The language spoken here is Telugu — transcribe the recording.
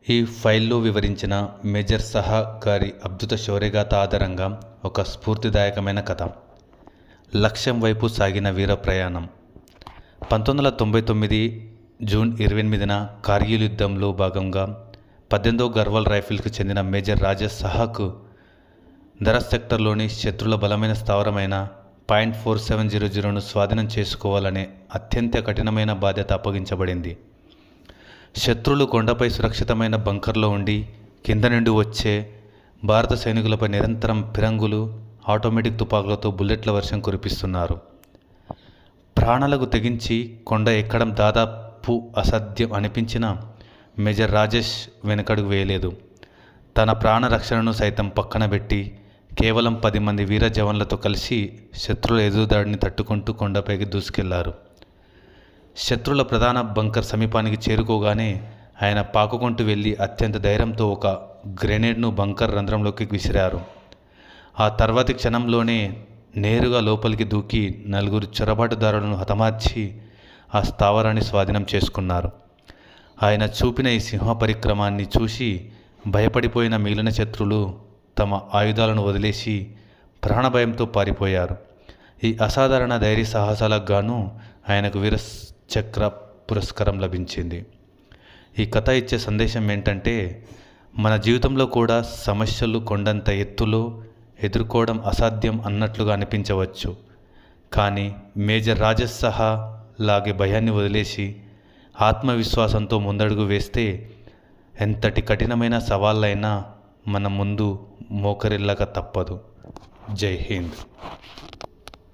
ఈ ఫైల్లో వివరించిన మేజర్ సహా గారి అద్భుత శౌర్యగాథ ఆధారంగా ఒక స్ఫూర్తిదాయకమైన కథ. లక్ష్యం వైపు సాగిన వీర ప్రయాణం. 1999 జూన్ 28న కార్గిల్ యుద్ధంలో భాగంగా 18వ గర్వాల్ రైఫిల్స్కు చెందిన మేజర్ రాజేష్ సహాకు దరస్ సెక్టర్లోని శత్రుల బలమైన స్థావరమైన .4700ను స్వాధీనం చేసుకోవాలనే అత్యంత కఠినమైన బాధ్యత అప్పగించబడింది. శత్రులు కొండపై సురక్షితమైన బంకర్లో ఉండి కింద నుండి వచ్చే భారత సైనికులపై నిరంతరం ఫిరంగులు, ఆటోమేటిక్ తుపాకులతో బుల్లెట్ల వర్షం కురిపిస్తున్నారు. ప్రాణాలకు తెగించి కొండ ఎక్కడం దాదాపు అసాధ్యం అనిపించిన మేజర్ రాజేష్ వెనకడుగు వేయలేదు. తన ప్రాణ రక్షణను సైతం పక్కన పెట్టి కేవలం 10 మంది వీర జవాన్లతో కలిసి శత్రుల ఎదురుదాడిని తట్టుకుంటూ కొండపైకి దూసుకెళ్లారు. శత్రుల ప్రధాన బంకర్ సమీపానికి చేరుకోగానే ఆయన పాకుకుంటూ వెళ్ళి అత్యంత ధైర్యంతో ఒక గ్రెనేడ్ను బంకర్ రంధ్రంలోకి విసిరారు. ఆ తర్వాతి క్షణంలోనే నేరుగా లోపలికి దూకి 4 చొరబాటుదారులను హతమార్చి ఆ స్థావరాన్ని స్వాధీనం చేసుకున్నారు. ఆయన చూపిన ఈ సింహ పరిక్రమాన్ని చూసి భయపడిపోయిన మిగిలిన శత్రులు తమ ఆయుధాలను వదిలేసి ప్రాణభయంతో పారిపోయారు. ఈ అసాధారణ ధైర్య సాహసాలకు గాను ఆయనకు వీరచక్ర పురస్కారం లభించింది. ఈ కథ ఇచ్చే సందేశం ఏంటంటే, మన జీవితంలో కూడా సమస్యలు కొండంత ఎత్తులో ఎదుర్కోవడం అసాధ్యం అన్నట్లుగా అనిపించవచ్చు. కానీ మేజర్ రాజేష్ సహా లాగే భయాన్ని వదిలేసి ఆత్మవిశ్వాసంతో ముందడుగు వేస్తే ఎంతటి కఠినమైన సవాళ్ళైనా మన ముందు మోకరిల్లక తప్పదు. జై హింద్.